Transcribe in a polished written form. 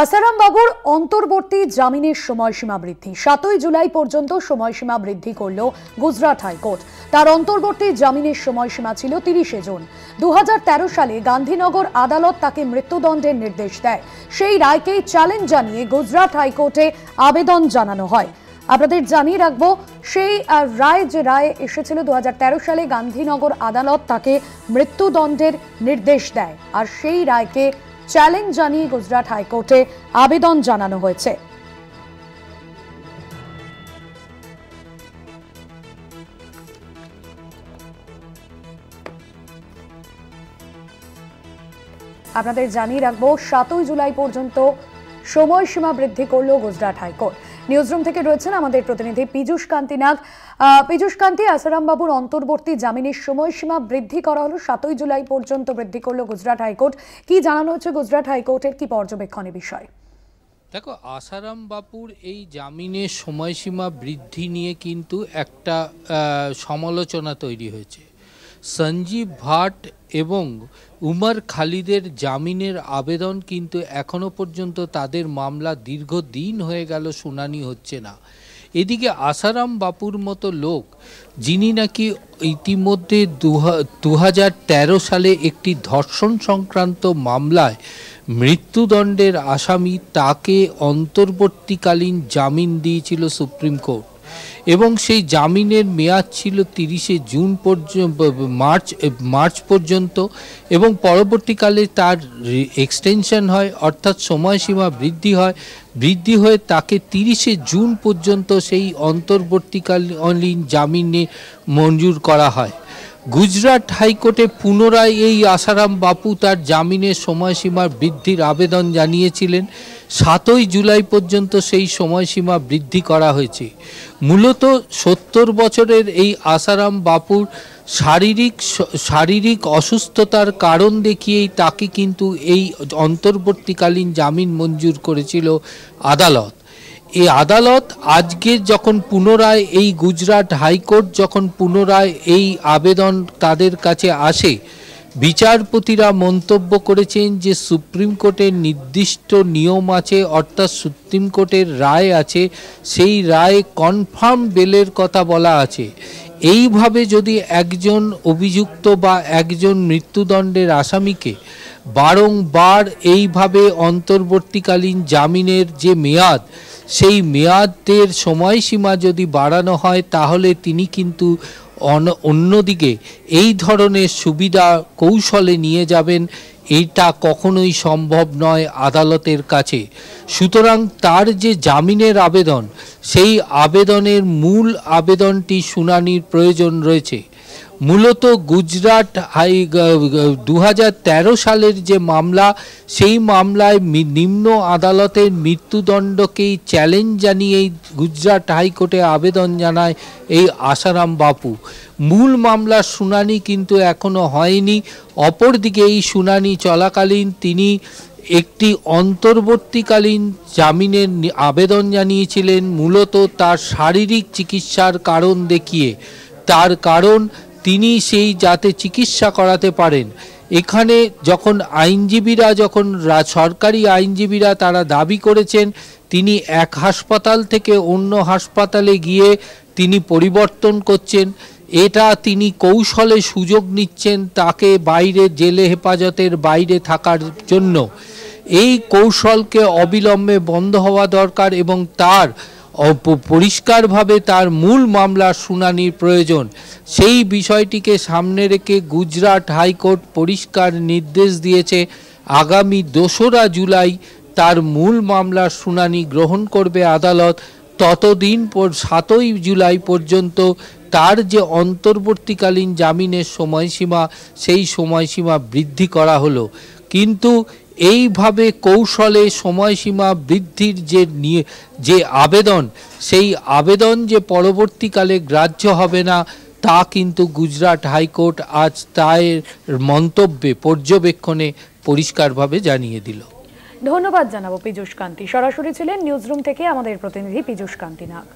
আসারাম বাবুর অন্তর্বর্তী জামিনের সময়সীমা বৃদ্ধি ৭ই জুলাই পর্যন্ত সময়সীমা বৃদ্ধি করল গুজরাট হাইকোর্ট। তার অন্তর্বর্তী জামিনের সময়সীমা ছিল ৩০শে জুন। ২০১৩ সালে গান্ধীনগর আদালত তাকে মৃত্যুদণ্ডের নির্দেশ দেয়। সেই রায়কে চ্যালেঞ্জ জানিয়ে গুজরাট হাইকোর্টে আবেদন জানানো হয়। আপনাদের জানিয়ে রাখবো, সেই রায় এসেছিল ২০১৩ সালে গান্ধীনগর আদালত তাকে মৃত্যুদণ্ডের নির্দেশ দেয়, আর সেই রায়কে চ্যালেঞ্জ জানিয়ে গুজরাট হাইকোর্টে আবেদন জানানো হয়েছে। আপনাদের জানিয়ে রাখবো, ৭ই জুলাই পর্যন্ত সময়সীমা বৃদ্ধি করল গুজরাট হাইকোর্ট। নিউজরুম থেকে রয়েছেন আমাদের প্রতিনিধি পীযূষ কান্তি নাগ। পীযূষ কান্তি, আসারাম বাবুর অন্তর্বর্তী জামিনের সময়সীমা বৃদ্ধি করা হলো, ৭ই জুলাই পর্যন্ত বৃদ্ধি করল গুজরাট হাইকোর্ট। কি জানানো হচ্ছে গুজরাট হাইকোর্টের, কি পর্যবেক্ষণের বিষয়? দেখো, আসারাম বাপুর এই জামিনের সময়সীমা বৃদ্ধি নিয়ে কিন্তু একটা সমালোচনা তৈরি হয়েছে। সঞ্জীব ভাট এবং উমর খালিদের জামিনের আবেদন কিন্তু এখনো পর্যন্ত তাদের মামলা দীর্ঘদিন হয়ে গেল, শুনানি হচ্ছে না। এদিকে আসারাম বাপুর মতো লোক, যিনি নাকি ইতিমধ্যে ২০১৩ সালে একটি ধর্ষণ সংক্রান্ত মামলায় মৃত্যুদণ্ডের আসামি, তাকে অন্তর্বর্তীকালীন জামিন দিয়েছিল সুপ্রিম কোর্ট, এবং সেই জামিনের মেয়াদ ছিল ৩০শে জুন পর্যন্ত, মার্চ পর্যন্ত, এবং পরবর্তীকালে তার এক্সটেনশন হয়, অর্থাৎ সময়সীমা বৃদ্ধি হয়ে তাকে ৩০শে জুন পর্যন্ত সেই অন্তর্বর্তীকালীন জামিনে মঞ্জুর করা হয়। গুজরাট হাইকোর্টে পুনরায় এই আসারাম বাপু তার জামিনের সময়সীমা বৃদ্ধির আবেদন জানিয়েছিলেন। ৭ই জুলাই পর্যন্ত সেই সময়সীমা বৃদ্ধি করা হয়েছে। মূলত ৭০ বছরের এই আসারাম বাপুর শারীরিক অসুস্থতার কারণ দেখিয়েই তাকে কিন্তু এই অন্তর্বর্তীকালীন জামিন মঞ্জুর করেছিল আদালত। এই আদালত আজকে যখন পুনরায় এই গুজরাট হাইকোর্ট যখন পুনরায় এই আবেদন তাদের কাছে আসে, বিচারপতিরা মন্তব্য করেছেন যে সুপ্রিম কোর্টের নির্দিষ্ট নিয়ম আছে, অর্থাৎ সুপ্রিম কোর্টের রায় আছে, সেই রায়ে কনফার্ম বেলের কথা বলা আছে। এইভাবে যদি একজন অভিযুক্ত বা একজন মৃত্যুদণ্ডের আসামিকে বারংবার এইভাবে অন্তর্বর্তীকালীন জামিনের যে মেয়াদ, সেই মেয়াদের সময়সীমা যদি বাড়ানো হয়, তাহলে তিনি কিন্তু অন্যদিকে এই ধরনের সুবিধা কৌশলে নিয়ে যাবেন। এটা কখনোই সম্ভব নয় আদালতের কাছে। সুতরাং তার যে জামিনের আবেদন, সেই আবেদনের মূল আবেদনটি শুনানির প্রয়োজন রয়েছে। মূলত গুজরাট ২০১৩ সালের যে মামলা, সেই মামলায় নিম্ন আদালতের মৃত্যুদণ্ডকেই চ্যালেঞ্জ জানিয়ে গুজরাট হাইকোর্টে আবেদন জানায় এই আসারাম বাপু। মূল মামলার শুনানি কিন্তু এখনো হয়নি। অপরদিকে এই শুনানি চলাকালীন তিনি একটি অন্তর্বর্তীকালীন জামিনের আবেদন জানিয়েছিলেন, মূলত তার শারীরিক চিকিৎসার কারণ দেখিয়ে। তার কারণ, তিনি সেই যাতে চিকিৎসা করাতে পারেন। এখানে যখন সরকারি আইনজীবীরা তারা দাবি করেছেন তিনি এক হাসপাতাল থেকে অন্য হাসপাতালে গিয়ে তিনি পরিবর্তন করছেন, এটা তিনি কৌশলে সুযোগ নিচ্ছেন তাকে বাইরে জেলে হেফাজতের বাইরে থাকার জন্য। এই কৌশলকে অবিলম্বে বন্ধ হওয়া দরকার এবং তার পরিষ্কারভাবে তার মূল মামলার শুনানির প্রয়োজন। সেই বিষয়টিকে সামনে রেখে গুজরাট হাইকোর্ট পরিষ্কার নির্দেশ দিয়েছে, আগামী ২রা জুলাই তার মূল মামলার শুনানি গ্রহণ করবে আদালত। ততদিন ৭ই জুলাই পর্যন্ত তার যে অন্তর্বর্তীকালীন জামিনের সময়সীমা, সেই সময়সীমা বৃদ্ধি করা হলো। কিন্তু এইভাবে কৌশলে সময়সীমা বৃদ্ধির যে আবেদন, সেই আবেদন যে পরবর্তীকালে গ্রাহ্য হবে না, তা কিন্তু গুজরাট হাইকোর্ট আজ তার মন্তব্যে পর্যবেক্ষণে পরিষ্কারভাবে জানিয়ে দিল। ধন্যবাদ জানাবো পীযূষ কান্তি। সরাসরি ছিলেন নিউজরুম থেকে আমাদের প্রতিনিধি পীযূষ কান্তি নাগ।